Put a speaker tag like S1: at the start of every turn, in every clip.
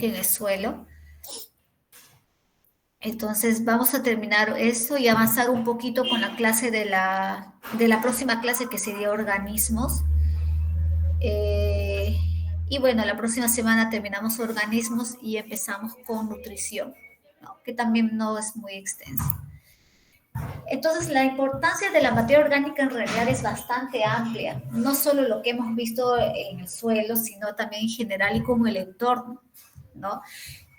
S1: orgánica en el suelo. Entonces vamos a terminar eso y avanzar un poquito con la clase de la próxima clase que sería organismos. Eh, y bueno, la próxima semana terminamos organismos y empezamos con nutrición, ¿no? Que también no es muy extenso. Entonces, la importancia de la materia orgánica en realidad es bastante amplia, no solo lo que hemos visto en el suelo, sino también en general y como el entorno, ¿no?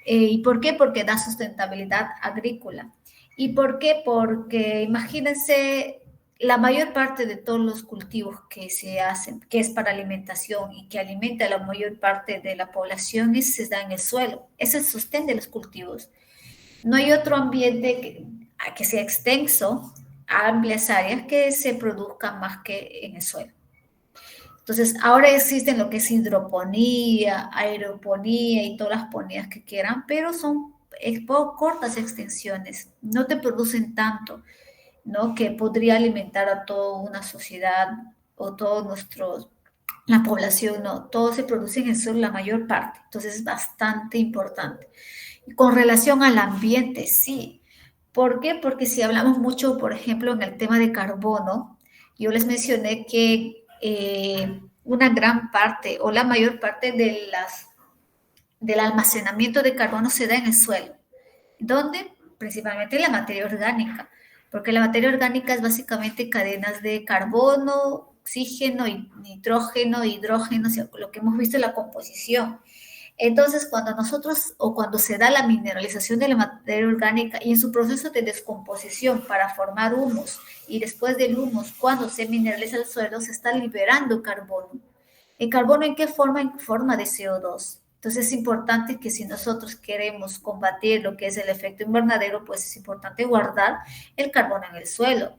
S1: ¿Y por qué? Porque da sustentabilidad agrícola. ¿Y por qué? Porque imagínense, la mayor parte de todos los cultivos que se hacen, que es para alimentación y que alimenta a la mayor parte de la población, se da en el suelo. Es el sostén de los cultivos. No hay otro ambiente que sea extenso a amplias áreas que se produzca más que en el suelo. Entonces, ahora existen lo que es hidroponía, aeroponía y todas las ponías que quieran, pero son cortas extensiones, no te producen tanto, ¿no? Que podría alimentar a toda una sociedad o todos nuestros, la población, no, todo se produce en el suelo la mayor parte, entonces es bastante importante. Con relación al ambiente, sí. ¿Por qué? Porque si hablamos mucho, por ejemplo, en el tema de carbono, yo les mencioné que una gran parte o la mayor parte del almacenamiento de carbono se da en el suelo. ¿Dónde? Principalmente en la materia orgánica, porque la materia orgánica es básicamente cadenas de carbono, oxígeno, nitrógeno, hidrógeno, o sea, lo que hemos visto en la composición. Entonces, cuando nosotros o cuando se da la mineralización de la materia orgánica y en su proceso de descomposición para formar humus y después del humus, cuando se mineraliza el suelo, se está liberando carbono. ¿El carbono en qué forma? En forma de CO2. Entonces es importante que si nosotros queremos combatir lo que es el efecto invernadero, pues es importante guardar el carbono en el suelo.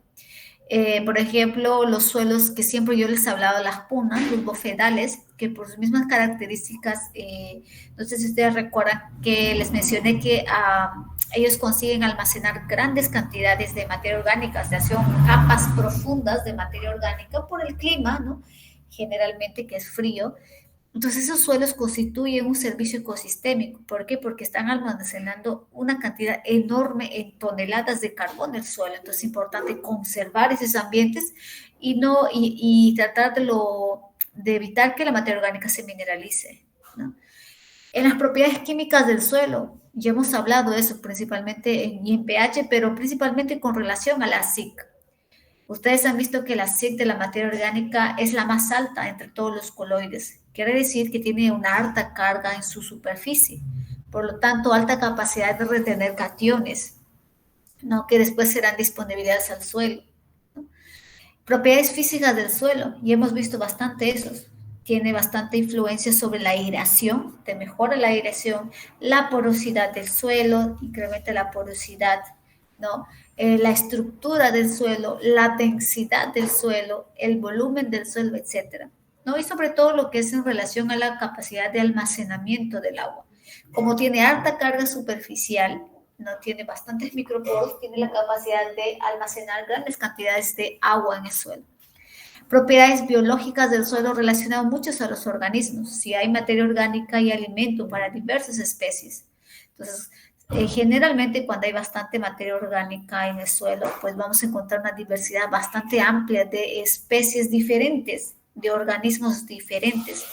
S1: Por ejemplo, los suelos que siempre yo les hablaba, las punas, los bofedales, que por sus mismas características, no sé si ustedes recuerdan que les mencioné que ellos consiguen almacenar grandes cantidades de materia orgánica, o sea, son capas profundas de materia orgánica por el clima, ¿no? Generalmente que es frío, entonces esos suelos constituyen un servicio ecosistémico. ¿Por qué? Porque están almacenando una cantidad enorme en toneladas de carbón en el suelo. Entonces es importante conservar esos ambientes y, no, y tratar de evitar que la materia orgánica se mineralice, ¿no? En las propiedades químicas del suelo, ya hemos hablado de eso principalmente en pH, pero principalmente con relación a la ACIC. Ustedes han visto que la SIC de la materia orgánica es la más alta entre todos los coloides. Quiere decir que tiene una alta carga en su superficie, por lo tanto, alta capacidad de retener cationes, ¿no? Que después serán disponibilidades al suelo, ¿no? Propiedades físicas del suelo, y hemos visto bastante esos. Tiene bastante influencia sobre la aireación, te mejora la aireación, la porosidad del suelo, incrementa la porosidad, ¿no? La estructura del suelo, la densidad del suelo, el volumen del suelo, etcétera, ¿no? Y sobre todo lo que es en relación a la capacidad de almacenamiento del agua. Como tiene alta carga superficial, no tiene bastantes microporos, tiene la capacidad de almacenar grandes cantidades de agua en el suelo. Propiedades biológicas del suelo relacionadas muchos a los organismos. Si hay materia orgánica y alimento para diversas especies. Entonces, generalmente cuando hay bastante materia orgánica en el suelo, pues vamos a encontrar una diversidad bastante amplia de especies diferentes, de organismos diferentes,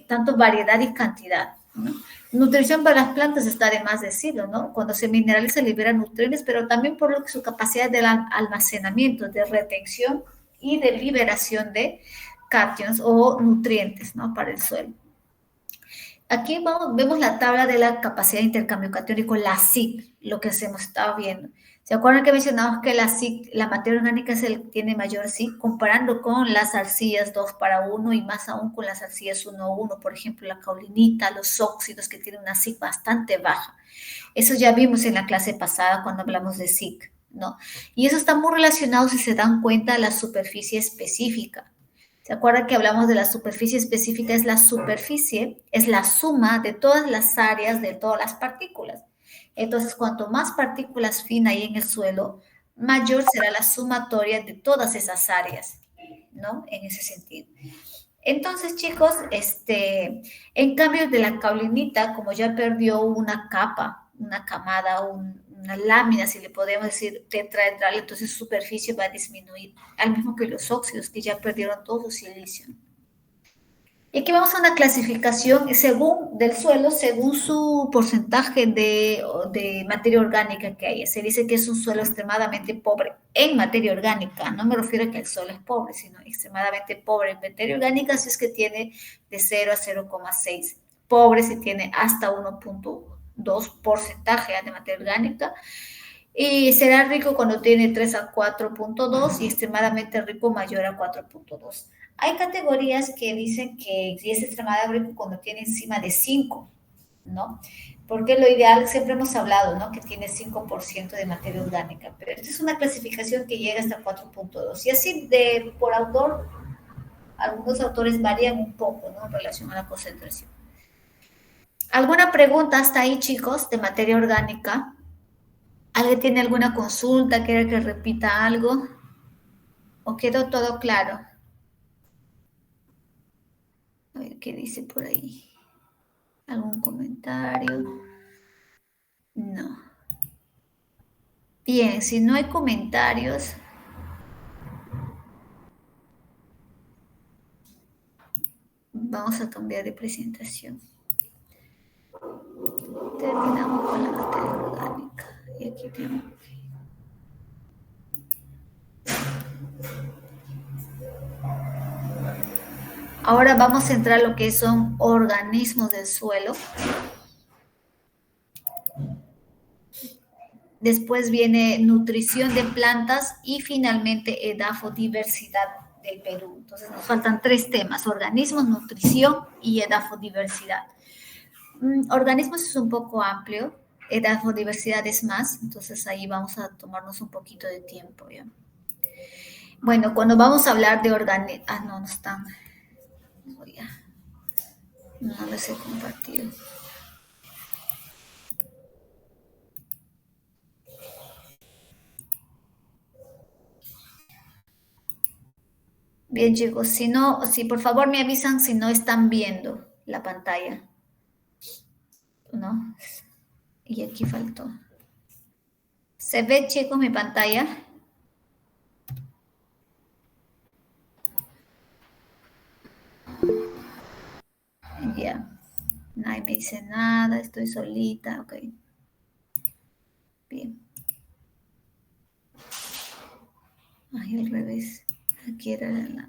S1: tanto variedad y cantidad, ¿no? Nutrición para las plantas está de más decirlo, ¿no? Cuando se mineraliza libera nutrientes, pero también por lo que su capacidad de almacenamiento, de retención y de liberación de cations o nutrientes, ¿no? Para el suelo. Aquí vemos la tabla de la capacidad de intercambio catiónico, la SIC, lo que hemos estado viendo. ¿Se acuerdan que mencionamos que la SIC, la materia orgánica es el que tiene mayor SIC, comparando con las arcillas 2:1 y más aún con las arcillas 1:1, por ejemplo, la caulinita, los óxidos que tienen una SIC bastante baja? Eso ya vimos en la clase pasada cuando hablamos de SIC, ¿no? Y eso está muy relacionado, si se dan cuenta, a la superficie específica. ¿Se acuerdan que hablamos de la superficie específica? Es la superficie, es la suma de todas las áreas de todas las partículas. Entonces, cuanto más partículas finas hay en el suelo, mayor será la sumatoria de todas esas áreas, ¿no? En ese sentido. Entonces, chicos, en cambio de la caulinita, como ya perdió una capa, una camada, una lámina, si le podemos decir tetraedral, entonces su superficie va a disminuir, al mismo que los óxidos, que ya perdieron todo su silicio. Y aquí vamos a una clasificación según del suelo, según su porcentaje de materia orgánica que haya. Se dice que es un suelo extremadamente pobre en materia orgánica. No me refiero a que el suelo es pobre, sino extremadamente pobre en materia orgánica si es que tiene de 0 a 0,6. Pobre si tiene hasta 1,2 porcentaje de materia orgánica. Y será rico cuando tiene 3 a 4,2 y extremadamente rico mayor a 4,2. Hay categorías que dicen que es extremadamente rico cuando tiene encima de 5, ¿no? Porque lo ideal, siempre hemos hablado, ¿no? Que tiene 5% de materia orgánica, pero esta es una clasificación que llega hasta 4,2. Y así, por autor, algunos autores varían un poco, ¿no? En relación a la concentración. ¿Alguna pregunta hasta ahí, chicos, de materia orgánica? ¿Alguien tiene alguna consulta? ¿Quiere que repita algo? ¿O quedó todo claro? A ver qué dice por ahí. ¿Algún comentario? No. Bien, si no hay comentarios, vamos a cambiar de presentación. Terminamos con la materia orgánica. Y aquí tenemos. Ahora vamos a entrar a lo que son organismos del suelo. Después viene nutrición de plantas y finalmente edafodiversidad del Perú. Entonces nos faltan 3 temas: organismos, nutrición y edafodiversidad. Organismos es un poco amplio, edafodiversidad es más, entonces ahí vamos a tomarnos un poquito de tiempo, ¿ya? Bueno, cuando vamos a hablar de organismos... no están... No les he compartido. Bien, chicos, si por favor me avisan si no están viendo la pantalla. ¿No? Y aquí faltó. ¿Se ve, chicos, mi pantalla? Ya. Nadie me dice nada, estoy solita, ok. Bien. Ay, al revés. Aquí era la...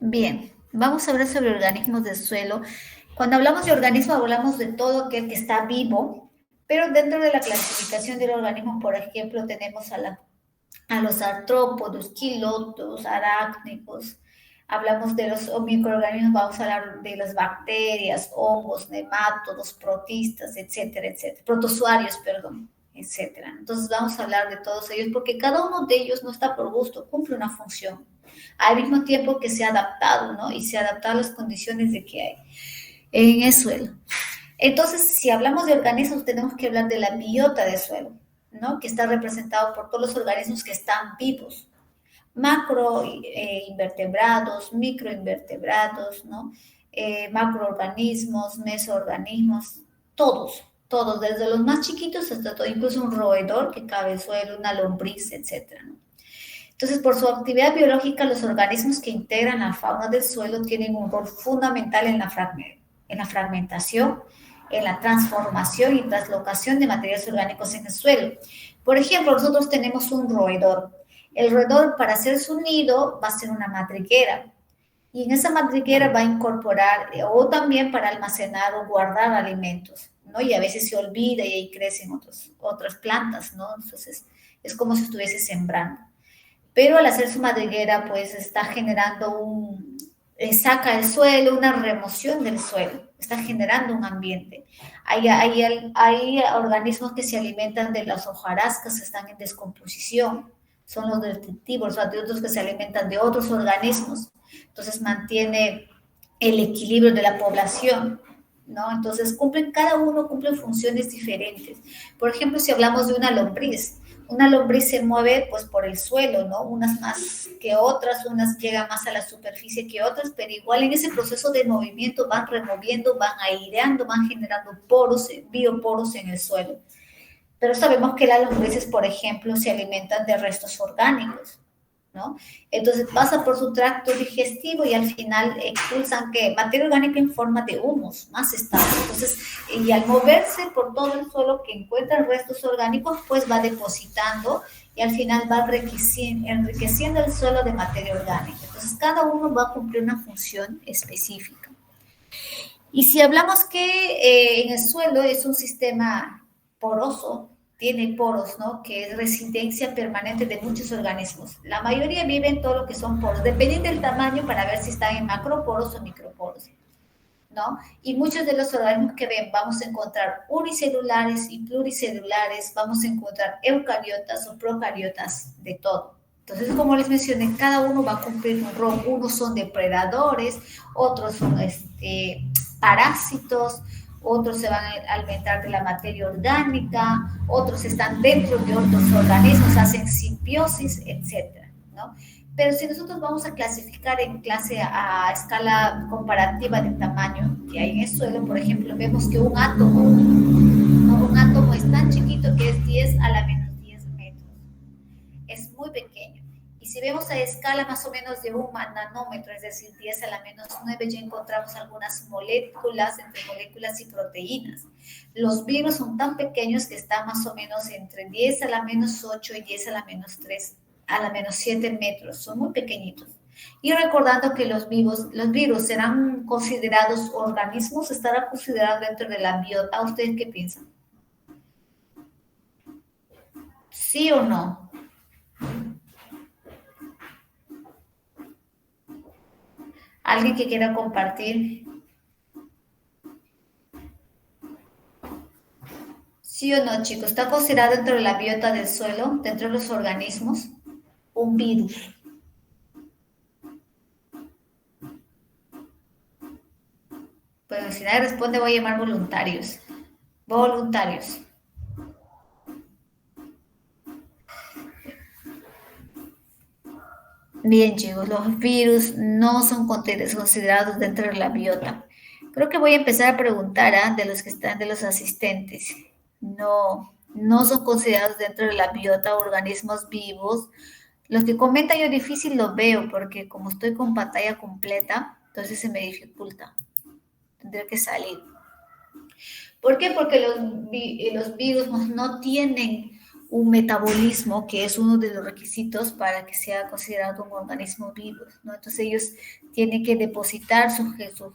S1: Bien, vamos a hablar sobre organismos del suelo. Cuando hablamos de organismos, hablamos de todo aquel que está vivo, pero dentro de la clasificación de los organismos, por ejemplo, tenemos a los artrópodos, quilotos, arácnicos. Hablamos de los microorganismos, vamos a hablar de las bacterias, hongos, nemátodos, protistas, etcétera, etcétera. Protozoarios, perdón, etcétera. Entonces vamos a hablar de todos ellos porque cada uno de ellos no está por gusto, cumple una función. Al mismo tiempo que se ha adaptado, ¿no? Y se ha adaptado a las condiciones de que hay en el suelo. Entonces, si hablamos de organismos, tenemos que hablar de la biota del suelo, ¿no? Que está representado por todos los organismos que están vivos. Macroinvertebrados, microinvertebrados, ¿no? Macroorganismos, mesoorganismos, todos, desde los más chiquitos hasta todo, incluso un roedor que cabe en el suelo, una lombriz, etcétera, ¿no? Entonces, por su actividad biológica, los organismos que integran la fauna del suelo tienen un rol fundamental en la fragmentación, en la transformación y translocación de materiales orgánicos en el suelo. Por ejemplo, nosotros tenemos un roedor. El roedor, para hacer su nido, va a ser una madriguera. Y en esa madriguera va a incorporar, o también para almacenar o guardar alimentos, ¿no? Y a veces se olvida y ahí crecen otras plantas, ¿no? Entonces, es como si estuviese sembrando. Pero al hacer su madriguera, pues está generando saca el suelo, una remoción del suelo, está generando un ambiente. Hay organismos que se alimentan de las hojarascas que están en descomposición, son los nutritivos, o de otros que se alimentan de otros organismos, entonces mantiene el equilibrio de la población, ¿no? Entonces cada uno cumple funciones diferentes. Por ejemplo, si hablamos de una lombriz una lombriz se mueve pues por el suelo, ¿no? Unas más que otras, unas llegan más a la superficie que otras, pero igual en ese proceso de movimiento van removiendo, van aireando, van generando poros, bioporos en el suelo. Pero sabemos que las lombrices, por ejemplo, se alimentan de restos orgánicos, ¿no? Entonces pasa por su tracto digestivo y al final expulsan que materia orgánica en forma de humus más estable. Entonces, y al moverse por todo el suelo que encuentran restos orgánicos, pues va depositando y al final va enriqueciendo el suelo de materia orgánica. Entonces, cada uno va a cumplir una función específica. Y si hablamos que en el suelo es un sistema poroso, tiene poros, ¿no? Que es residencia permanente de muchos organismos. La mayoría viven en todo lo que son poros, dependiendo del tamaño para ver si están en macroporos o microporos, ¿no? Y muchos de los organismos que ven, vamos a encontrar unicelulares y pluricelulares, vamos a encontrar eucariotas o procariotas, de todo. Entonces, como les mencioné, cada uno va a cumplir un rol. Unos son depredadores, otros son parásitos, otros se van a alimentar de la materia orgánica, otros están dentro de otros organismos, hacen simbiosis, etcétera, ¿no? Pero si nosotros vamos a clasificar en clase a escala comparativa de tamaño que hay en el suelo, por ejemplo, vemos que un átomo, ¿no? Un átomo es tan chiquito que es 10 a la menos 10 metros. Es muy pequeño. Y si vemos a escala más o menos de un nanómetro, es decir, 10 a la menos 9, ya encontramos algunas moléculas, entre moléculas y proteínas. Los virus son tan pequeños que están más o menos entre 10 a la menos 8 y 10 a la menos 3, a la menos 7 metros. Son muy pequeñitos. Y recordando que los virus serán considerados organismos, estarán considerados dentro de la biota. ¿Ustedes qué piensan? ¿Sí o no? ¿Alguien que quiera compartir? ¿Sí o no, chicos? ¿Está considerado dentro de la biota del suelo, dentro de los organismos, un virus? Bueno, si nadie responde, voy a llamar voluntarios. Voluntarios. Bien, chicos, los virus no son considerados dentro de la biota. Creo que voy a empezar a preguntar de los que están de los asistentes. No, no son considerados dentro de la biota organismos vivos. Los que comentan yo difícil lo veo porque como estoy con pantalla completa, entonces se me dificulta. Tendré que salir. ¿Por qué? Porque los virus no tienen un metabolismo que es uno de los requisitos para que sea considerado un organismo vivo, ¿no? Entonces ellos tienen que depositar su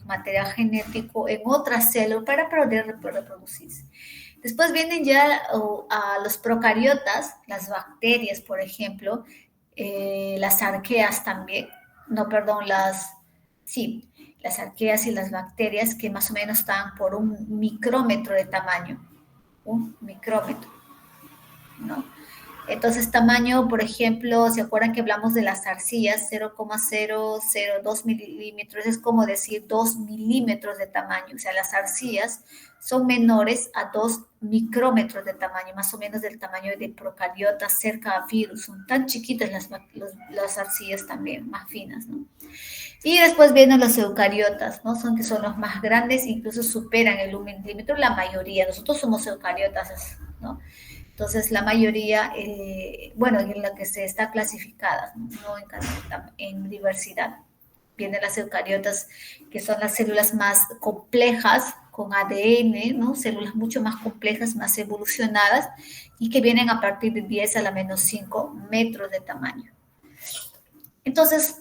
S1: material genético en otra célula para poder reproducirse. Después vienen ya a los procariotas, las bacterias, por ejemplo, las arqueas también, no, perdón, sí, las arqueas y las bacterias que más o menos están por un micrómetro de tamaño, un micrómetro, ¿no? Entonces, tamaño, por ejemplo, ¿se acuerdan que hablamos de las arcillas? 0,002 milímetros, es como decir 2 milímetros de tamaño. O sea, las arcillas son menores a 2 micrómetros de tamaño, más o menos del tamaño de procariotas cerca a virus. Son tan chiquitas las arcillas también, más finas, ¿no? Y después vienen los eucariotas, ¿no? Que son los más grandes, incluso superan el 1 milímetro, la mayoría. Nosotros somos eucariotas, ¿no? Entonces, la mayoría, bueno, en la que se está clasificada, no en diversidad. Vienen las eucariotas, que son las células más complejas, con ADN, ¿no? Células mucho más complejas, más evolucionadas, y que vienen a partir de 10 a la menos 5 metros de tamaño. Entonces,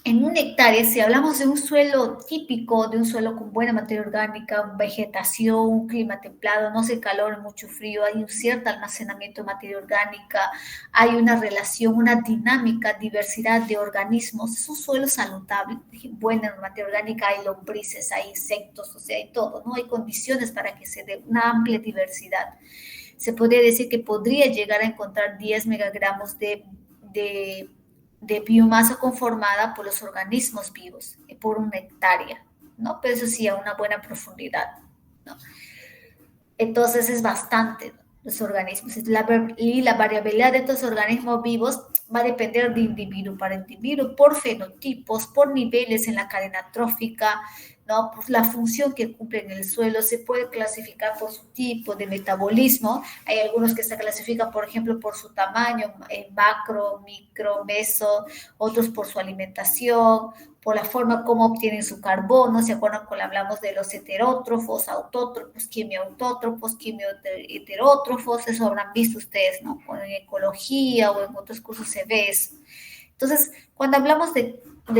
S1: en una hectárea, si hablamos de un suelo típico, de un suelo con buena materia orgánica, vegetación, un clima templado, no hace calor, mucho frío, hay un cierto almacenamiento de materia orgánica, hay una relación, una dinámica, diversidad de organismos, es un suelo saludable, buena materia orgánica, hay lombrices, hay insectos, o sea, hay todo, ¿no? Hay condiciones para que se dé una amplia diversidad. Se podría decir que podría llegar a encontrar 10 megagramos de biomasa conformada por los organismos vivos, por una hectárea, ¿no? Pero eso sí, a una buena profundidad, ¿no? Entonces es bastante, ¿no? los organismos. Y la variabilidad de estos organismos vivos va a depender de individuo para individuo, por fenotipos, por niveles en la cadena trófica, ¿no? Pues la función que cumple en el suelo se puede clasificar por su tipo de metabolismo. Hay algunos que se clasifican, por ejemplo, por su tamaño, macro, micro, meso, otros por su alimentación, por la forma como obtienen su carbono. ¿Se acuerdan cuando hablamos de los heterótrofos, autótrofos, quimiautótrofos, quimioheterótrofos? Eso habrán visto ustedes, ¿no? En ecología o en otros cursos se ve eso. Entonces, cuando hablamos de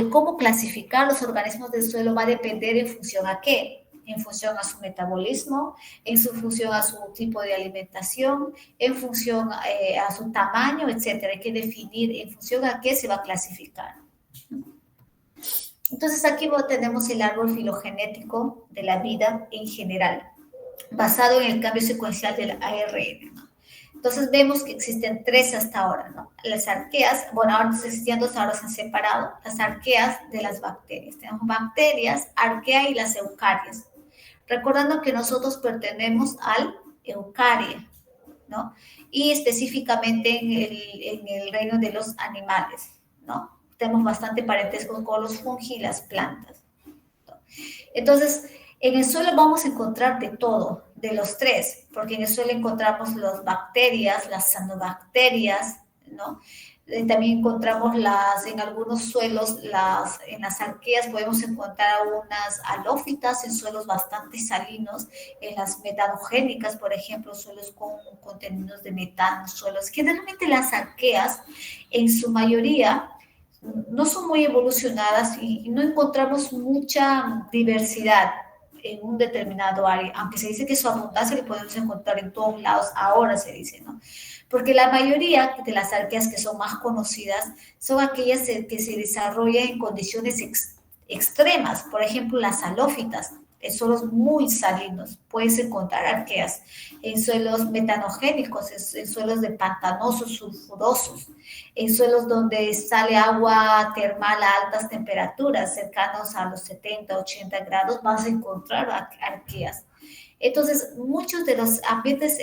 S1: cómo clasificar los organismos del suelo, va a depender en función a qué, en función a su metabolismo, en su función a su tipo de alimentación, en función a su tamaño, etcétera. Hay que definir en función a qué se va a clasificar. Entonces aquí tenemos el árbol filogenético de la vida en general, basado en el cambio secuencial del ARN, ¿no? Entonces vemos que existen 3 hasta ahora, ¿no? Las arqueas, bueno, ahora existían 2, ahora se han separado, las arqueas de las bacterias. Tenemos bacterias, arquea y las eucarias. Recordando que nosotros pertenecemos al eucaria, ¿no? Y específicamente en el reino de los animales, ¿no? Tenemos bastante parentesco con los fungi y las plantas, ¿no? Entonces, en el suelo vamos a encontrar de todo, de los 3, porque en el suelo encontramos las bacterias, las cianobacterias, ¿no? También encontramos en algunos suelos, en las arqueas podemos encontrar unas halófitas en suelos bastante salinos, en las metanogénicas, por ejemplo, suelos con contenidos de metano, suelos. Generalmente las arqueas, en su mayoría, no son muy evolucionadas y no encontramos mucha diversidad en un determinado área, aunque se dice que su abundancia lo podemos encontrar en todos lados, ahora se dice, ¿no? Porque la mayoría de las arqueas que son más conocidas son aquellas que se desarrollan en condiciones extremas, por ejemplo, las halófitas, en suelos muy salinos, puedes encontrar arqueas, en suelos metanogénicos, en suelos de pantanosos, sulfurosos, en suelos donde sale agua termal a altas temperaturas, cercanos a los 70, 80 grados, vas a encontrar arqueas. Entonces, muchos de los ambientes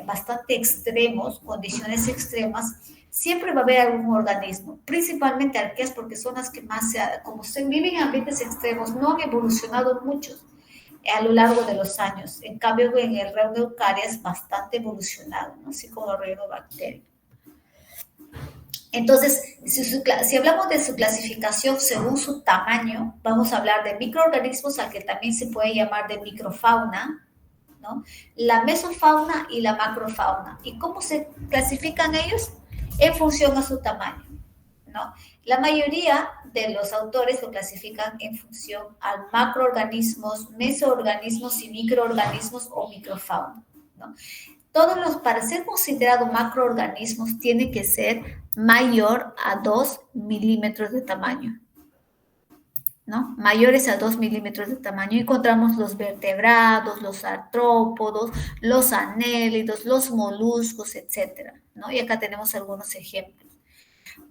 S1: bastante extremos, condiciones extremas, siempre va a haber algún organismo, principalmente arqueas, porque son las que más, como se viven en ambientes extremos, no han evolucionado muchos a lo largo de los años. En cambio, en el reino de eucaria es bastante evolucionado, ¿no? Así como el reino bacteriano. Entonces, si hablamos de su clasificación según su tamaño, vamos a hablar de microorganismos, al que también se puede llamar de microfauna, ¿no? La mesofauna y la macrofauna. ¿Y cómo se clasifican ellos? En función a su tamaño, ¿no? La mayoría de los autores lo clasifican en función a macroorganismos, mesoorganismos y microorganismos o microfauna, ¿no? Para ser considerado macroorganismos, tiene que ser mayor a 2 milímetros de tamaño, ¿no? Mayores a 2 milímetros de tamaño. Encontramos los vertebrados, los artrópodos, los anélidos, los moluscos, etcétera, ¿no? Y acá tenemos algunos ejemplos.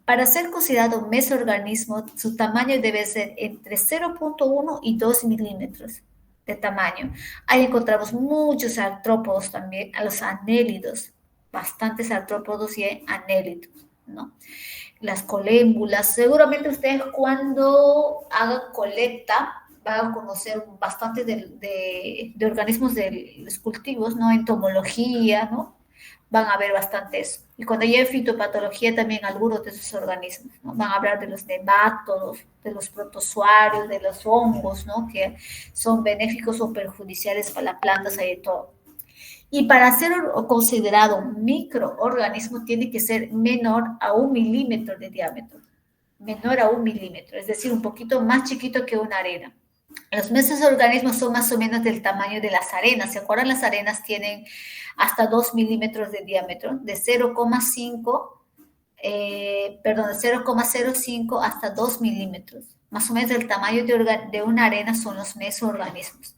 S1: Para ser considerado mesoorganismo, su tamaño debe ser entre 0.1 y 2 milímetros de tamaño. Ahí encontramos muchos artrópodos también, a los anélidos, bastantes artrópodos y anélidos, ¿no? Las colémbulas, seguramente ustedes cuando hagan colecta van a conocer bastante de organismos de los cultivos, ¿no? Entomología, ¿no? Van a ver bastante eso. Y cuando llegue fitopatología también algunos de esos organismos, ¿no? Van a hablar de los nemátodos, de los protozoarios, de los hongos, ¿no? Que son benéficos o perjudiciales para las plantas, hay de todo. Y para ser considerado un microorganismo tiene que ser menor a 1 milímetro de diámetro. Menor a 1 milímetro, es decir, un poquito más chiquito que una arena. Los mesoorganismos son más o menos del tamaño de las arenas. ¿Se acuerdan? Las arenas tienen hasta 2 milímetros de diámetro, de 0,05 hasta 2 milímetros. Más o menos del tamaño de una arena son los mesoorganismos.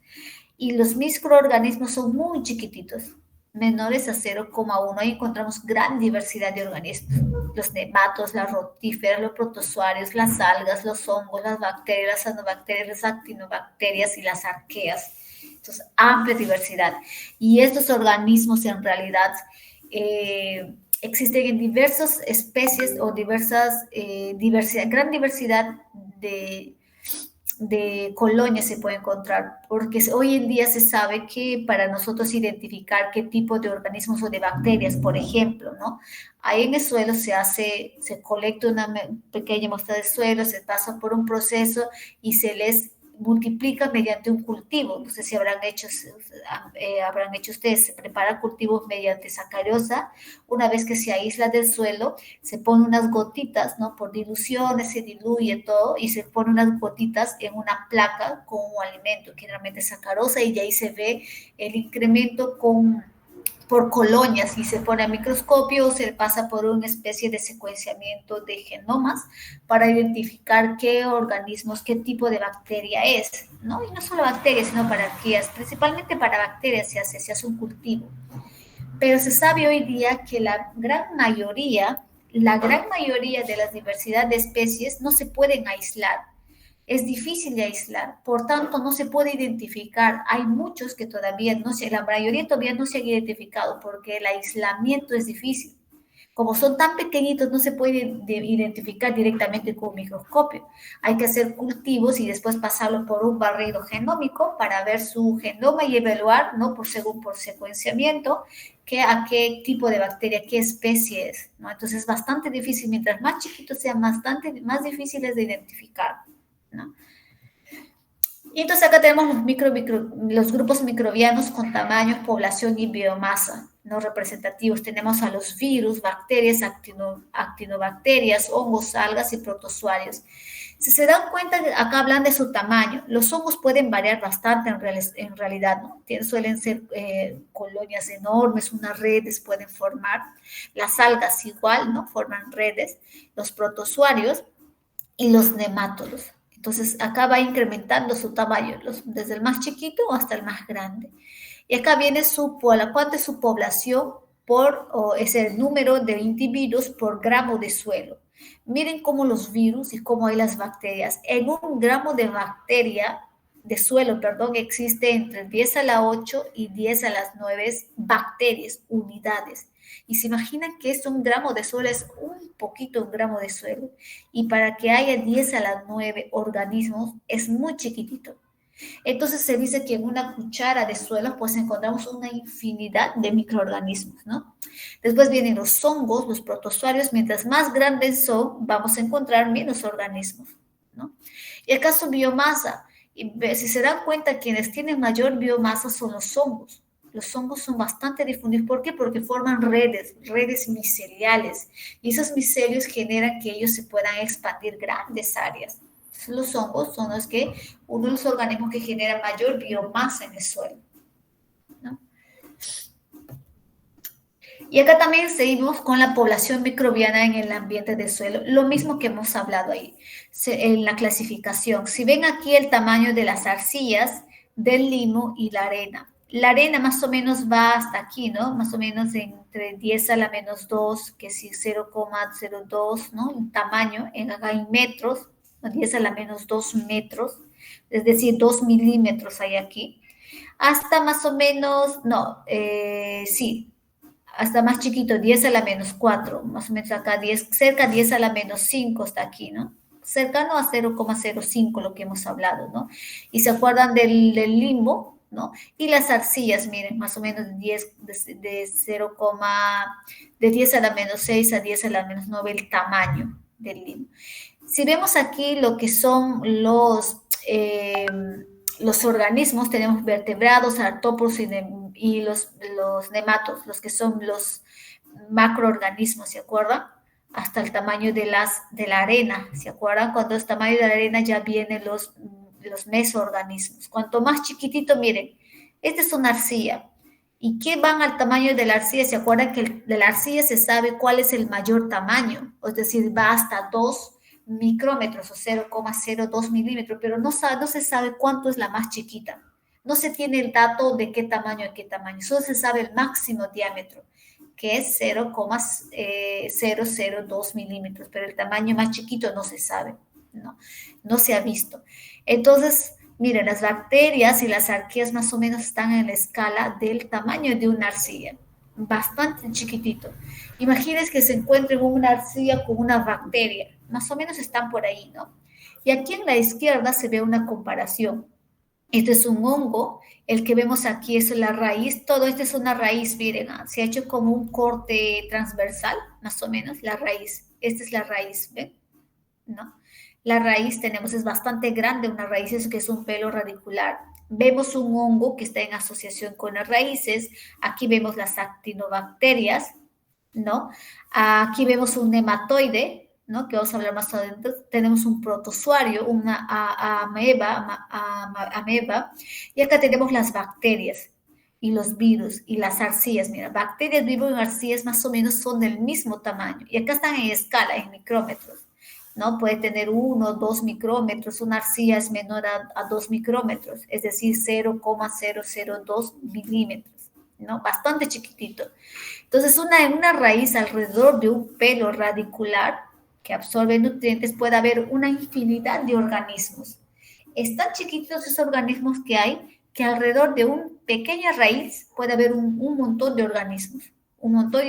S1: Y los microorganismos son muy chiquititos, menores a 0,1. Ahí encontramos gran diversidad de organismos. Los nematos, las rotíferas, los protozoarios, las algas, los hongos, las bacterias, las cianobacterias, las actinobacterias y las arqueas. Entonces, amplia diversidad. Y estos organismos en realidad existen en diversas especies o gran diversidad de, de colonias se puede encontrar, porque hoy en día se sabe que para nosotros identificar qué tipo de organismos o de bacterias, por ejemplo, ¿no? Ahí en el suelo se colecta una pequeña muestra de suelo, se pasa por un proceso y se les multiplica mediante un cultivo. No sé si habrán hecho ustedes, se prepara cultivos mediante sacarosa. Una vez que se aísla del suelo, se pone unas gotitas, ¿no? Por diluciones se diluye todo y se pone unas gotitas en una placa con un alimento, generalmente sacarosa, y de ahí se ve el incremento por colonias y se pone a microscopio o se pasa por una especie de secuenciamiento de genomas para identificar qué organismos, qué tipo de bacteria es, ¿no? Y no solo bacterias, sino para arqueas, principalmente para bacterias se hace un cultivo. Pero se sabe hoy día que la gran mayoría de la diversidad de especies no se pueden aislar. Es difícil de aislar, por tanto no se puede identificar. Hay muchos que todavía la mayoría todavía no se han identificado porque el aislamiento es difícil. Como son tan pequeñitos, no se puede identificar directamente con un microscopio. Hay que hacer cultivos y después pasarlo por un barrido genómico para ver su genoma y evaluar, ¿no? Por secuenciamiento, a qué tipo de bacteria, qué especie es, ¿no? Entonces es bastante difícil. Mientras más chiquitos sean, más difíciles de identificar, ¿no? Y entonces acá tenemos los grupos microbianos con tamaño, población y biomasa no representativos. Tenemos a los virus, bacterias, actinobacterias, hongos, algas y protozoarios. Si se dan cuenta, acá hablan de su tamaño. Los hongos pueden variar bastante en realidad, ¿no? Suelen ser colonias enormes, unas redes pueden formar. Las algas igual, ¿no? Forman redes. Los protozoarios y los nemátodos. Entonces, acá va incrementando su tamaño, desde el más chiquito hasta el más grande. Y acá viene cuánto es su población es el número de individuos por gramo de suelo. Miren cómo los virus y cómo hay las bacterias. En un gramo de suelo, existe entre 10 a la 8 y 10 a las 9 bacterias, unidades. Y se imaginan que un gramo de suelo es un gramo de suelo. Y para que haya 10 a las 9 organismos es muy chiquitito. Entonces se dice que en una cuchara de suelo pues encontramos una infinidad de microorganismos, ¿no? Después vienen los hongos, los protozoarios. Mientras más grandes son, vamos a encontrar menos organismos, ¿no? Y acá su biomasa. Y si se dan cuenta, quienes tienen mayor biomasa son los hongos. Los hongos son bastante difundidos. ¿Por qué? Porque forman redes miceliales. Y esos micelios generan que ellos se puedan expandir grandes áreas. Entonces, los hongos son uno de los organismos que genera mayor biomasa en el suelo, ¿no? Y acá también seguimos con la población microbiana en el ambiente del suelo. Lo mismo que hemos hablado ahí, en la clasificación. Si ven aquí el tamaño de las arcillas, del limo y la arena. La arena más o menos va hasta aquí, ¿no? Más o menos entre 10 a la menos 2, que es 0,02, ¿no? En tamaño, acá en metros, 10 a la menos 2 metros, es decir, 2 milímetros hay aquí. Hasta más o menos, hasta más chiquito, 10 a la menos 4, más o menos acá, cerca 10 a la menos 5 está aquí, ¿no? Cercano a 0,05 lo que hemos hablado, ¿no? Y se acuerdan del limbo, ¿no? Y las arcillas, miren, más o menos de 10 a la menos 6 a 10 a la menos 9 el tamaño del limbo. Si vemos aquí lo que son los organismos, tenemos vertebrados, artrópodos y los nematos, los que son los macroorganismos, ¿se acuerdan? Hasta el tamaño de la arena, ¿se acuerdan? Cuando es tamaño de la arena ya vienen los mesoorganismos. Cuanto más chiquitito, miren, esta es una arcilla. ¿Y qué van al tamaño de la arcilla? ¿Se acuerdan que de la arcilla se sabe cuál es el mayor tamaño? Es decir, va hasta 2 micrómetros o 0,02 milímetros, pero no se sabe cuánto es la más chiquita. No se tiene el dato de qué tamaño a qué tamaño, solo se sabe el máximo diámetro, que es 0,002 milímetros, pero el tamaño más chiquito no se sabe, no se ha visto. Entonces, Miren, las bacterias y las arqueas más o menos están en la escala del tamaño de una arcilla, bastante chiquitito. Imagínense que se encuentren una arcilla con una bacteria, más o menos están por ahí, ¿no? Y aquí en la izquierda se ve una comparación. Esto es un hongo, el que vemos aquí es la raíz, todo esto es una raíz, miren, se ha hecho como un corte transversal, más o menos, la raíz. Esta es la raíz, ¿ven? ¿No? La raíz tenemos, es bastante grande, una raíz es que es un pelo radicular. Vemos un hongo que está en asociación con las raíces. Aquí vemos las actinobacterias, ¿no? Aquí vemos un nematoide, ¿no? Que vamos a hablar más adentro. Tenemos un protozoario, una ameba, y acá tenemos las bacterias y los virus y las arcillas. Mira, bacterias, virus y arcillas más o menos son del mismo tamaño. Y acá están en escala, en micrómetros. ¿No? Puede tener 1 o 2 micrómetros, una arcilla es menor a 2 micrómetros, es decir, 0,002 milímetros, ¿no? Bastante chiquitito. Entonces, una raíz alrededor de un pelo radicular que absorbe nutrientes puede haber una infinidad de organismos. Están chiquitos esos organismos que hay, que alrededor de una pequeña raíz puede haber un montón de organismos. Un montón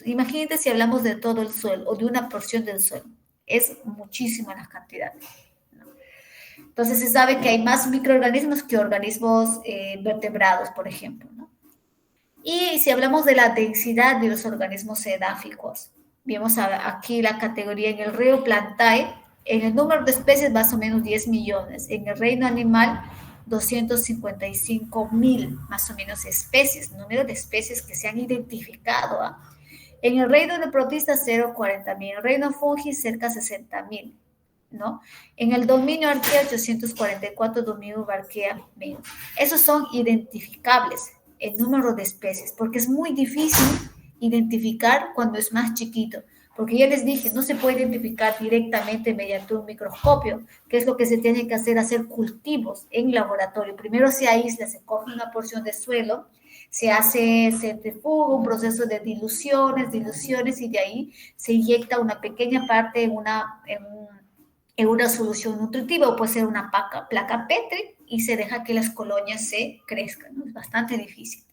S1: imagínate si hablamos de todo el suelo o de una porción del suelo. Es muchísima la cantidad, ¿no? Entonces se sabe que hay más microorganismos que organismos vertebrados, por ejemplo, ¿no? Y si hablamos de la densidad de los organismos edáficos, vemos aquí la categoría en el reino Plantae, en el número de especies más o menos 10 millones, en el reino animal 255.000 más o menos especies, número de especies que se han identificado, ¿eh? En el reino de protistas, 0,40.000. En el reino fungi, cerca de 60.000, ¿no? En el dominio arquea, 844, dominio arquea, menos. Esos son identificables, el número de especies, porque es muy difícil identificar cuando es más chiquito. Porque ya les dije, no se puede identificar directamente mediante un microscopio, que es lo que se tiene que hacer cultivos en laboratorio. Primero se aísla, se coge una porción de suelo, se hace centrifuga, un proceso de diluciones, y de ahí se inyecta una pequeña parte en una solución nutritiva, o puede ser una placa Petri, y se deja que las colonias se crezcan, ¿no? Es bastante difícil.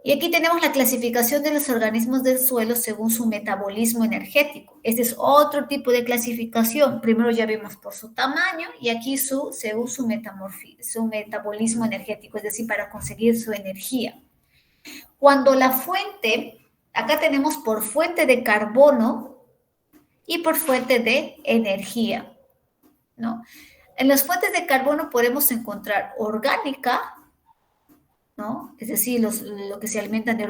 S1: Y aquí tenemos la clasificación de los organismos del suelo según su metabolismo energético. Este es otro tipo de clasificación. Primero ya vimos por su tamaño y aquí según su metabolismo energético, es decir, para conseguir su energía. Cuando la fuente, acá tenemos por fuente de carbono y por fuente de energía, ¿no? En las fuentes de carbono podemos encontrar orgánica, ¿no? Es decir, lo que se alimentan de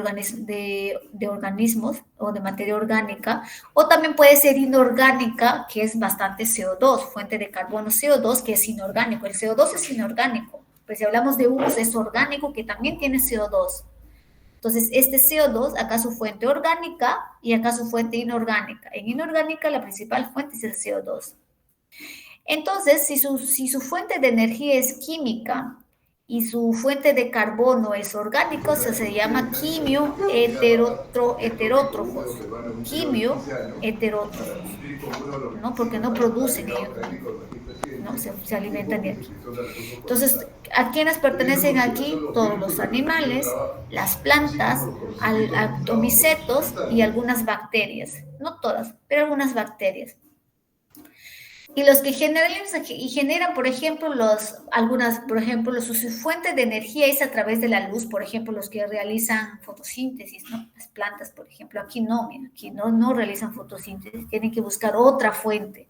S1: organismos o de materia orgánica, o también puede ser inorgánica, que es bastante CO2, fuente de carbono CO2, que es inorgánico. El CO2 es inorgánico, pues si hablamos de humus es orgánico, que también tiene CO2. Entonces, este CO2, acá su fuente orgánica y acá su fuente inorgánica. En inorgánica, la principal fuente es el CO2. Entonces, si su fuente de energía es química y su fuente de carbono es orgánico, se llama quimio heterótrofos. Quimio heterótrofos, ¿no? Porque no producen ellos, ¿no? Se alimentan de aquí. Entonces, ¿a quiénes pertenecen aquí? Todos los animales, las plantas, atomicetos y algunas bacterias. No todas, pero algunas bacterias. Y los que generan, por ejemplo, su fuente de energía es a través de la luz, por ejemplo, los que realizan fotosíntesis, ¿no? Las plantas, por ejemplo, aquí no realizan fotosíntesis, tienen que buscar otra fuente,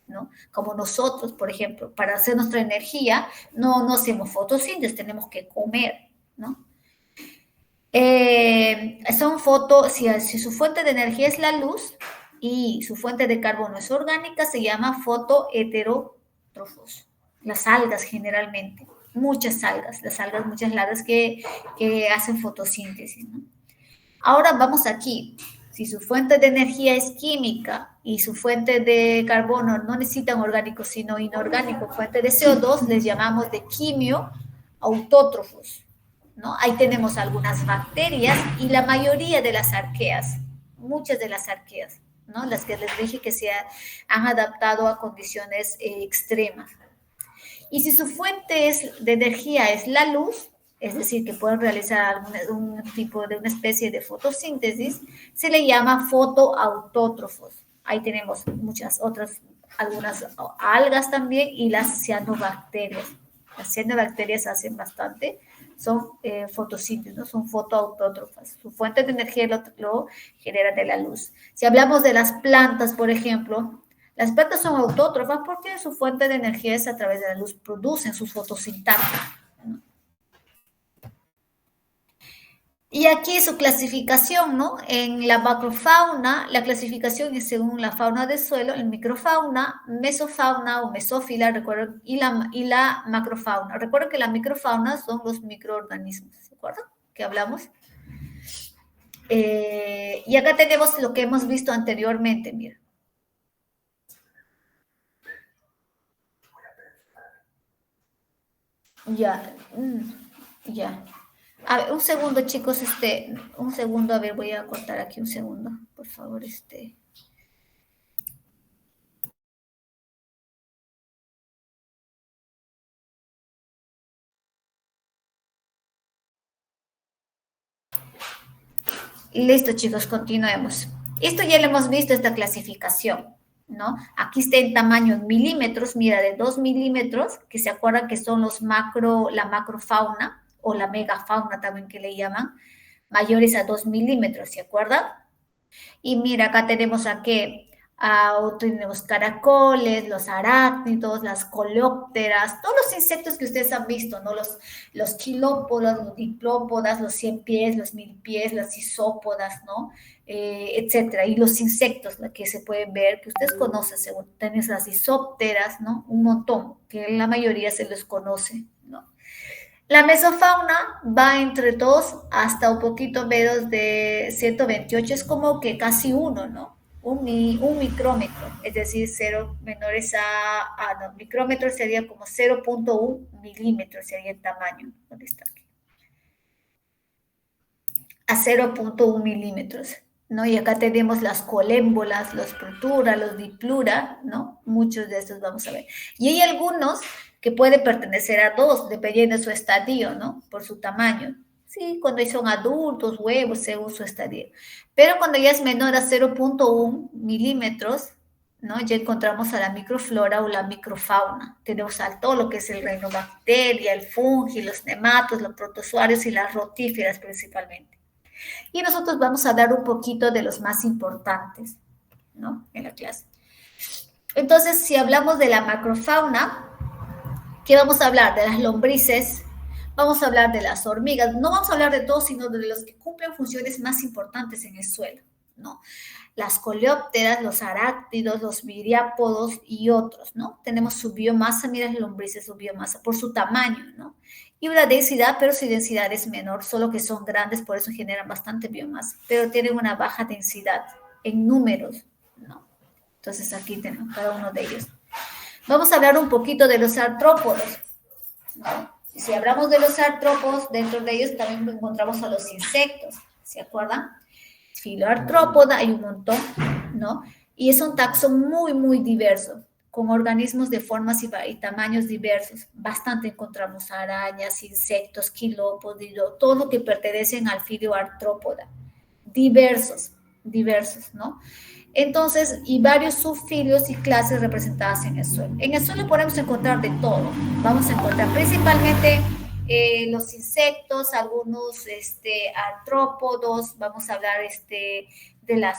S1: ¿no? Como nosotros, por ejemplo, para hacer nuestra energía, no hacemos fotosíntesis, tenemos que comer, ¿no? Si su fuente de energía es la luz, y su fuente de carbono es orgánica, se llama fotoheterótrofos. Las algas generalmente, muchas algas que hacen fotosíntesis, ¿no? Ahora vamos aquí. Si su fuente de energía es química y su fuente de carbono no necesitan orgánico, sino inorgánico, fuente de CO2, les llamamos de quimioautótrofos, ¿no? Ahí tenemos algunas bacterias y la mayoría de las arqueas, muchas de las arqueas, ¿no? Las que les dije que han adaptado a condiciones extremas. Y si su fuente de energía es la luz, es decir, que pueden realizar un tipo de una especie de fotosíntesis, se le llama fotoautótrofos. Ahí tenemos muchas otras, algunas algas también y las cianobacterias. Las cianobacterias hacen bastante, son fotosíntesis, ¿no? Son fotoautótrofas. Su fuente de energía lo genera de la luz. Si hablamos de las plantas, por ejemplo, las plantas son autótrofas porque su fuente de energía es a través de la luz, producen sus fotosintáticos. Y aquí su clasificación, ¿no? En la macrofauna, la clasificación es según la fauna del suelo, en microfauna, mesofauna o mesófila, recuerden, y la macrofauna. Recuerden que la microfauna son los microorganismos, ¿de acuerdo? Que hablamos. Y acá tenemos lo que hemos visto anteriormente, mira. Ya, ya. A ver, un segundo, chicos, un segundo, a ver, voy a cortar aquí un segundo, por favor, Listo, chicos, continuemos. Esto ya lo hemos visto, esta clasificación, ¿no? Aquí está en tamaño en milímetros, mira, de 2 milímetros, que se acuerdan que son la macrofauna o la megafauna también que le llaman, mayores a 2 milímetros, ¿se acuerdan? Y mira, acá tenemos tenemos caracoles, los arácnidos, las coleópteras, todos los insectos que ustedes han visto, ¿no? Los quilópodas, los diplópodas, los 100 pies, los 1000 pies, las isópodas, ¿no? Etcétera. Y los insectos que se pueden ver, que ustedes conocen, según tenés las isópteras, ¿no? Un montón, que la mayoría se los conoce, ¿no? La mesofauna va entre 2 hasta un poquito menos de 128, es como que casi uno, ¿no? Un micrómetro, es decir, cero menores no, micrómetro sería como 0.1 milímetros, sería el tamaño. ¿Dónde está aquí? A 0.1 milímetros, ¿no? Y acá tenemos las colémbolas, los protura, los diplura, ¿no? Muchos de estos vamos a ver. Y hay algunos que pueden pertenecer a 2, dependiendo de su estadio, ¿no? Por su tamaño. Sí, cuando son adultos, huevos, según su estadio. Pero cuando ya es menor a 0.1 milímetros, ¿no? Ya encontramos a la microflora o la microfauna. Tenemos a todo lo que es el reino bacteria, el fungi, los nematos, los protozoarios y las rotíferas principalmente. Y nosotros vamos a dar un poquito de los más importantes, ¿no? En la clase. Entonces, si hablamos de la macrofauna, ¿qué vamos a hablar? De las lombrices, vamos a hablar de las hormigas, no vamos a hablar de todos, sino de los que cumplen funciones más importantes en el suelo, ¿no? Las coleópteras, los arácnidos, los viriápodos y otros, ¿no? Tenemos su biomasa, mira las lombrices, su biomasa, por su tamaño, ¿no? Y una densidad, pero su densidad es menor, solo que son grandes, por eso generan bastante biomasa, pero tienen una baja densidad en números, ¿no? Entonces aquí tenemos cada uno de ellos. Vamos a hablar un poquito de los artrópodos, ¿no? Si hablamos de los artrópodos, dentro de ellos también encontramos a los insectos, ¿se acuerdan? Filoartrópoda, hay un montón, ¿no? Y es un taxón muy, muy diverso, con organismos de formas y tamaños diversos. Bastante encontramos arañas, insectos, quilópodos, todo lo que pertenecen al filoartrópoda. Diversos, ¿no? Entonces, y varios subfilios y clases representadas en el suelo. En el suelo podemos encontrar de todo. Vamos a encontrar principalmente los insectos, algunos artrópodos, vamos a hablar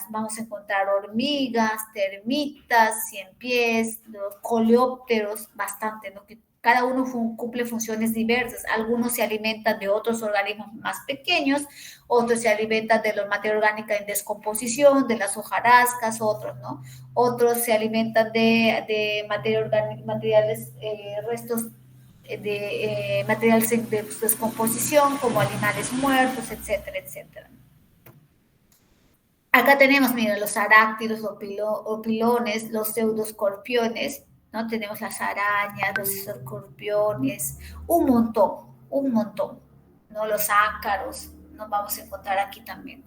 S1: vamos a encontrar hormigas, termitas, 100 pies, los coleópteros, bastante, ¿no? Que cada uno cumple funciones diversas. Algunos se alimentan de otros organismos más pequeños, otros se alimentan de la materia orgánica en descomposición, de las hojarascas, otros, ¿no? Otros se alimentan de materia orgánica, materiales, restos de materiales de descomposición, como animales muertos, etcétera, etcétera. Acá tenemos, mira, los arácnidos, los pilones, los pseudoscorpiones, ¿no? Tenemos las arañas, los escorpiones, un montón, ¿no? Los ácaros, nos vamos a encontrar aquí también.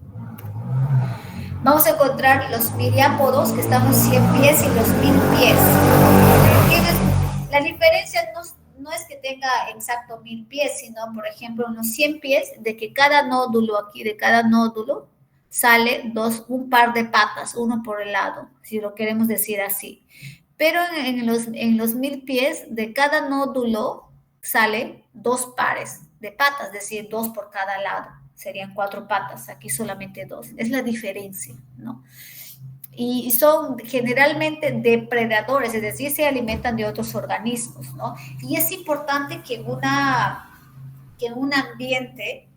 S1: Vamos a encontrar los viriápodos, que están los 100 pies y los 1000 pies. La diferencia no es que tenga exacto 1000 pies, sino, por ejemplo, unos 100 pies, de que cada nódulo aquí, de cada nódulo, sale un par de patas, uno por el lado, si lo queremos decir así. Pero en los 1000 pies, de cada nódulo sale 2 pares de patas, es decir, 2 por cada lado. Serían 4 patas, aquí solamente 2. Es la diferencia, ¿no? Y son generalmente depredadores, es decir, se alimentan de otros organismos, ¿no? Y es importante que en un ambiente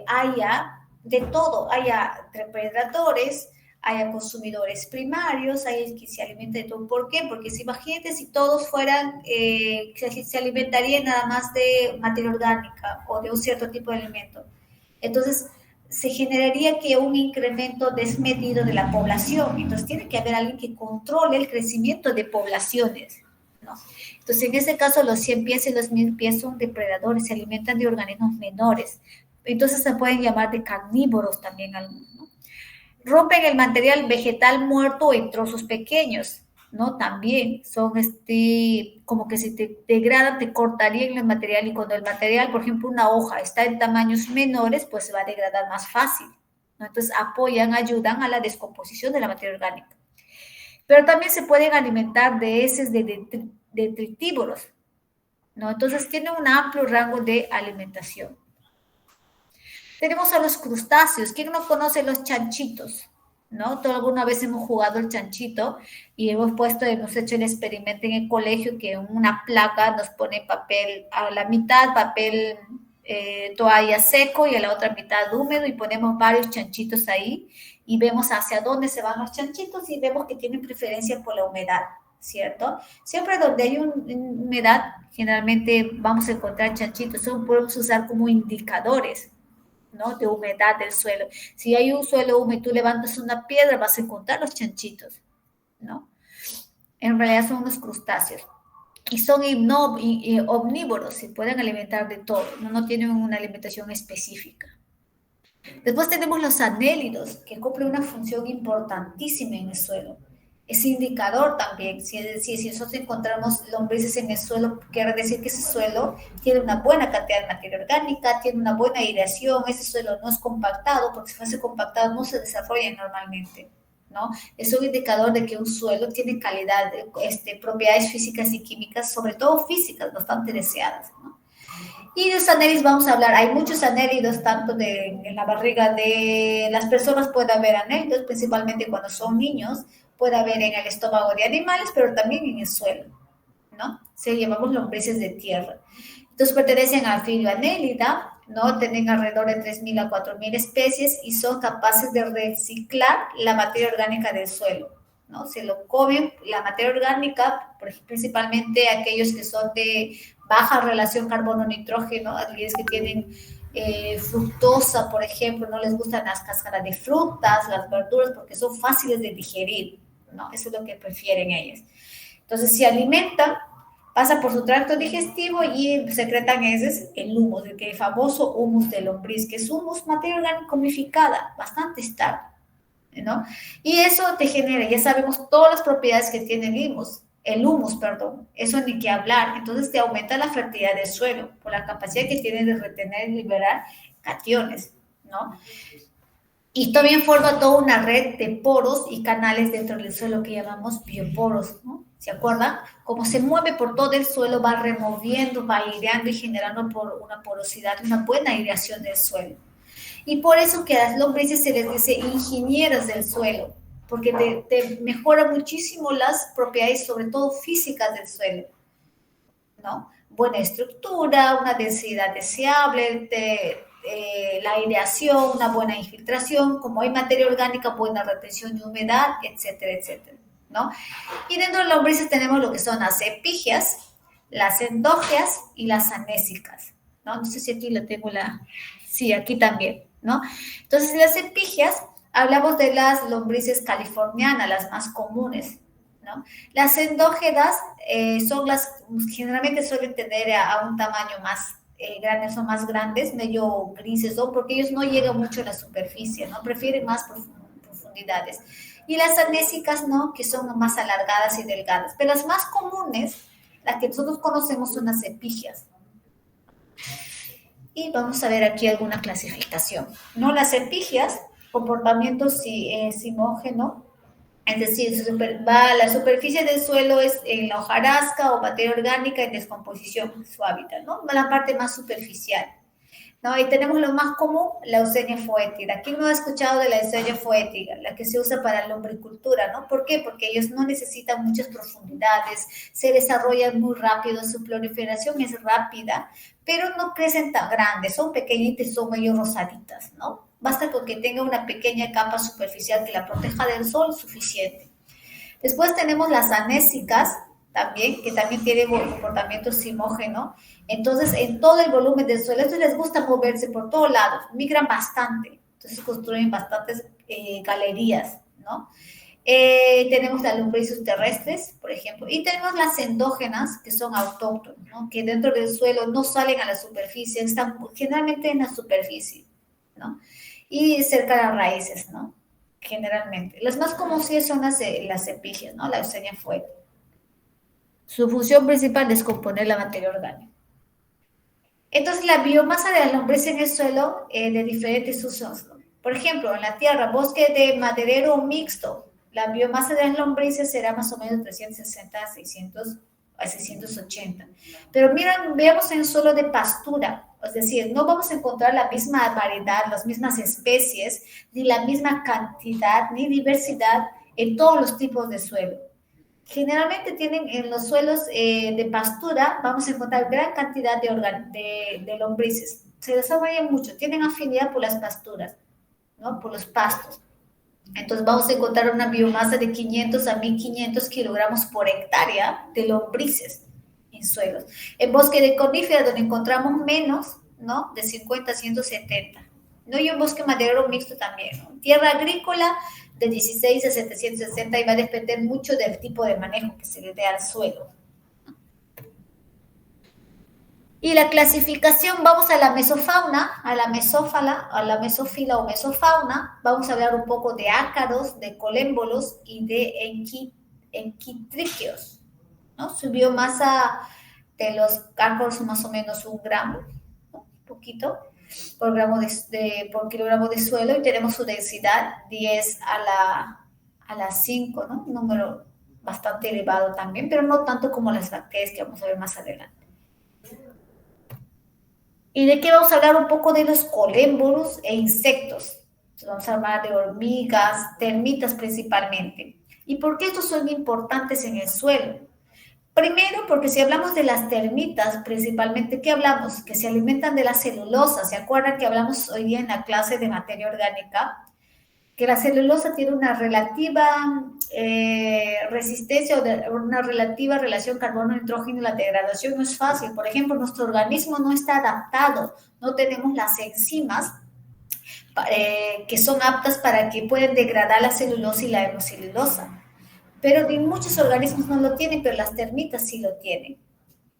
S1: haya de todo, haya depredadores, haya consumidores primarios, haya que se alimente de todo. ¿Por qué? Porque si imagínate si todos fueran, se alimentarían nada más de materia orgánica o de un cierto tipo de alimento. Entonces, se generaría que un incremento desmedido de la población. Entonces, tiene que haber alguien que controle el crecimiento de poblaciones, ¿no? Entonces, en este caso, los 100 pies y los 1000 pies son depredadores, se alimentan de organismos menores. Entonces, se pueden llamar de carnívoros también algunos, ¿no? Rompen el material vegetal muerto en trozos pequeños, ¿no? También son como que si te degradan, te cortarían el material y cuando el material, por ejemplo, una hoja está en tamaños menores, pues se va a degradar más fácil, ¿no? Entonces ayudan a la descomposición de la materia orgánica. Pero también se pueden alimentar de heces de detritívoros, ¿no? Entonces tiene un amplio rango de alimentación. Tenemos a los crustáceos. ¿Quién no conoce los chanchitos? ¿No? Todos alguna vez hemos jugado el chanchito y hemos hecho el experimento en el colegio que en una placa nos pone papel a la mitad, papel toalla seco y a la otra mitad húmedo y ponemos varios chanchitos ahí y vemos hacia dónde se van los chanchitos y vemos que tienen preferencia por la humedad, ¿cierto? Siempre donde hay humedad, generalmente vamos a encontrar chanchitos. Eso podemos usar como indicadores, ¿no? De humedad del suelo. Si hay un suelo húmedo y tú levantas una piedra, vas a encontrar los chanchitos, ¿no? En realidad son unos crustáceos. Y son omnívoros, se pueden alimentar de todo, no tienen una alimentación específica. Después tenemos los anélidos, que cumplen una función importantísima en el suelo. Es indicador también, si nosotros encontramos lombrices en el suelo, quiere decir que ese suelo tiene una buena cantidad de materia orgánica, tiene una buena aireación, ese suelo no es compactado, porque si fuese compactado no se desarrolla normalmente, ¿no? Es un indicador de que un suelo tiene calidad, propiedades físicas y químicas, sobre todo físicas, bastante deseadas, ¿no? Y de los anélidos vamos a hablar. Hay muchos anélidos, tanto en la barriga de las personas puede haber anélidos, principalmente cuando son niños, puede haber en el estómago de animales, pero también en el suelo, ¿no? Se llamamos lombrices de tierra. Entonces pertenecen al filio anélida, ¿no? Tienen alrededor de 3.000 a 4.000 especies y son capaces de reciclar la materia orgánica del suelo, ¿no? Se lo comen la materia orgánica, principalmente aquellos que son de baja relación carbono-nitrógeno, aquellos que tienen fructosa, por ejemplo, no les gustan las cáscaras de frutas, las verduras, porque son fáciles de digerir, ¿no? Eso es lo que prefieren ellos. Entonces, se alimentan, pasa por su tracto digestivo y secretan heces, el humus, el famoso humus de lombriz, que es humus, materia orgánica humificada, bastante estable, ¿no? Y eso te genera, ya sabemos todas las propiedades que tiene el humus, eso ni que hablar. Entonces te aumenta la fertilidad del suelo por la capacidad que tiene de retener y liberar cationes, ¿no? Y también forma toda una red de poros y canales dentro del suelo que llamamos bioporos, ¿no? ¿Se acuerdan? Como se mueve por todo el suelo, va removiendo, va aireando y generando por una porosidad, una buena aireación del suelo. Y por eso que a las lombrices se les dice ingenieras del suelo, porque te mejora muchísimo las propiedades, sobre todo físicas del suelo, ¿no? Buena estructura, una densidad deseable, la aireación, una buena infiltración, como hay materia orgánica, buena retención de humedad, etcétera, etcétera, ¿no? Y dentro de las lombrices tenemos lo que son las epígeas, las endógeas y las anésicas, ¿no? No sé si aquí la tengo Sí, aquí también, ¿no? Entonces, las epígeas, hablamos de las lombrices californianas, las más comunes, ¿no? Las endógenas generalmente suelen tener a un tamaño más grande, son más grandes, medio grises, ¿no? Porque ellos no llegan mucho a la superficie, ¿no? Prefieren más profundidades. Y las anésicas, ¿no? Que son más alargadas y delgadas. Pero las más comunes Las que nosotros conocemos son las epigias. Y vamos a ver aquí alguna clasificación, ¿no? Las epigias, comportamiento simógeno, es decir, la superficie del suelo es en la hojarasca o materia orgánica en descomposición, su hábitat, ¿no? La parte más superficial. ¿No? Y tenemos lo más común, la Eusenia foetida. ¿Quién no ha escuchado de la Eusenia foetida? La que se usa para la lombricultura, ¿no? ¿Por qué? Porque ellos no necesitan muchas profundidades, se desarrollan muy rápido, su proliferación es rápida, pero no crecen tan grandes, son pequeñitas, son medio rosaditas, ¿no? Basta con que tenga una pequeña capa superficial que la proteja del sol, suficiente. Después tenemos las anésicas, también, que también tienen comportamiento simógeno. Entonces, en todo el volumen del suelo, entonces les gusta moverse por todos lados, migran bastante, entonces construyen bastantes galerías, ¿no? Tenemos las lombrices terrestres, por ejemplo, y tenemos las endógenas, que son autóctonas, ¿no? Que dentro del suelo no salen a la superficie, están generalmente en la superficie, ¿no? Y cerca de las raíces, ¿no? Generalmente. Las más conocidas son las epigias, ¿no? La Eusenia foetida. Su función principal es descomponer la materia orgánica. Entonces, la biomasa de las lombrices en el suelo de diferentes usos. Por ejemplo, en la tierra, bosque de maderero mixto, la biomasa de las lombrices será más o menos 360 a 680. Pero miren, veamos en suelo de pastura, es decir, no vamos a encontrar la misma variedad, las mismas especies, ni la misma cantidad, ni diversidad en todos los tipos de suelo. Generalmente tienen en los suelos de pastura, vamos a encontrar gran cantidad de lombrices. Se desarrollan mucho, tienen afinidad por las pasturas, ¿no? Por los pastos. Entonces vamos a encontrar una biomasa de 500 a 1500 kilogramos por hectárea de lombrices en suelos. En bosque de coníferas, donde encontramos menos, ¿no? De 50 a 170. ¿No? Y un bosque maderero mixto también, ¿no? Tierra agrícola de 16 a 760 y va a depender mucho del tipo de manejo que se le dé al suelo. Y la clasificación, vamos a la mesofauna, a la mesófala, a la mesófila o mesofauna, vamos a hablar un poco de ácaros, de colémbolos y de enquitríqueos, ¿no? Su biomasa de los ácaros más o menos 1 gramo, ¿no? Un poquito por kilogramo de suelo, y tenemos su densidad 10 a la 5, ¿no? Un número bastante elevado también, pero no tanto como las bacterias que vamos a ver más adelante. ¿Y de qué vamos a hablar? Un poco de los colémbolos e insectos. Entonces vamos a hablar de hormigas, termitas principalmente. ¿Y por qué estos son importantes en el suelo? Primero, porque si hablamos de las termitas, principalmente, ¿qué hablamos? Que se alimentan de la celulosa. ¿Se acuerdan que hablamos hoy día en la clase de materia orgánica? Que la celulosa tiene una relativa resistencia o una relativa relación carbono-nitrógeno y la degradación no es fácil. Por ejemplo, nuestro organismo no está adaptado, no tenemos las enzimas que son aptas para que puedan degradar la celulosa y la hemocelulosa. Pero muchos organismos no lo tienen, pero las termitas sí lo tienen,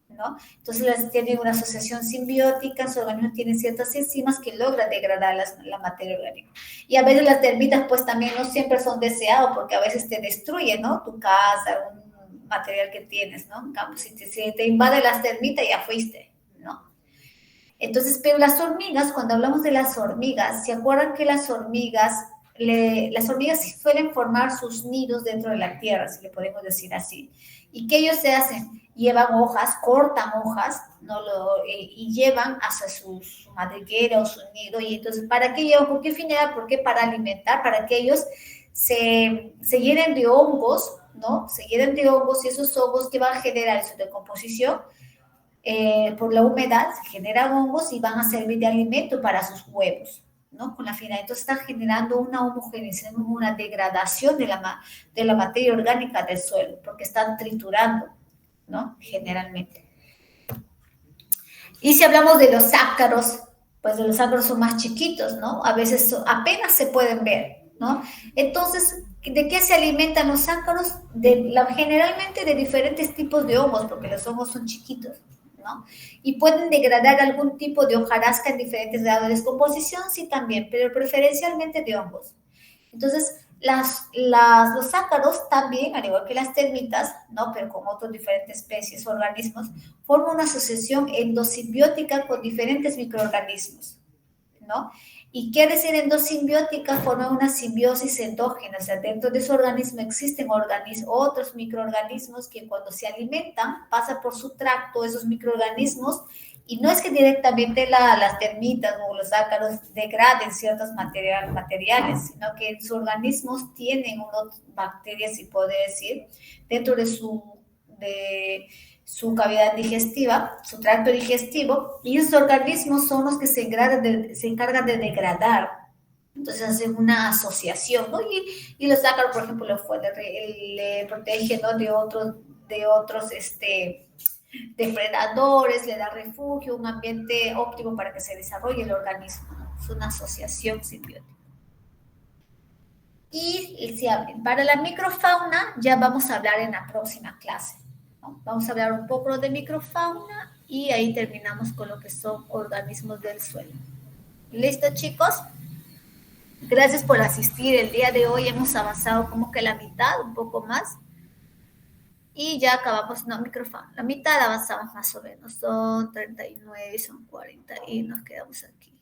S1: ¿no? Entonces las tienen una asociación simbiótica, su organismo tiene ciertas enzimas que logran degradar la materia orgánica. Y a veces las termitas pues también no siempre son deseadas porque a veces te destruyen, ¿no? Tu casa, un material que tienes, ¿no? En cambio, si te invade las termitas ya fuiste, ¿no? Entonces, pero las hormigas, cuando hablamos de las hormigas, ¿se acuerdan que las hormigas suelen formar sus nidos dentro de la tierra, si le podemos decir así? ¿Y qué ellos se hacen? Llevan hojas, cortan hojas, ¿no? Y llevan hacia su madriguera o su nido. Y entonces, ¿para qué llevan? ¿Por qué finalidad? ¿Por qué? Para alimentar, para que ellos se llenen de hongos, ¿no? Se llenen de hongos, y esos hongos que van a generar su decomposición por la humedad, generan hongos y van a servir de alimento para sus huevos, ¿no? Con la finalidad, entonces están generando una homogeneización, una degradación de la materia orgánica del suelo, porque están triturando, ¿no? Generalmente. Y si hablamos de los ácaros, pues los ácaros son más chiquitos, ¿no? A veces apenas se pueden ver, ¿no? Entonces, ¿de qué se alimentan los ácaros? Generalmente de diferentes tipos de hongos, porque los hongos son chiquitos, ¿no? Y pueden degradar algún tipo de hojarasca en diferentes grados de descomposición, sí también, pero preferencialmente de hongos. Entonces, Los ácaros también, al igual que las termitas, ¿no? Pero con otras diferentes especies, organismos, forman una asociación endosimbiótica con diferentes microorganismos, ¿no? ¿Y qué decir endosimbiótica? Forma una simbiosis endógena, o sea, dentro de su organismo existen otros microorganismos que cuando se alimentan, pasa por su tracto esos microorganismos y no es que directamente las termitas o los ácaros degraden ciertos materiales, sino que en sus organismos tienen unas bacterias, si puede decir, dentro de su cavidad digestiva, su tracto digestivo, y esos organismos son los que se encargan de degradar. Entonces hacen una asociación, ¿no? Y los ácaros, por ejemplo, le protegen, ¿no? de otros depredadores, le da refugio, un ambiente óptimo para que se desarrolle el organismo, ¿no? Es una asociación simbiótica. Y para la microfauna ya vamos a hablar en la próxima clase, ¿no? Vamos a hablar un poco de microfauna y ahí terminamos con lo que son organismos del suelo. ¿Listo, chicos? Gracias por asistir. El día de hoy hemos avanzado como que la mitad, un poco más. Y ya acabamos, no, microfauna. La mitad avanzamos más o menos. Son 39, son 40 y nos quedamos aquí.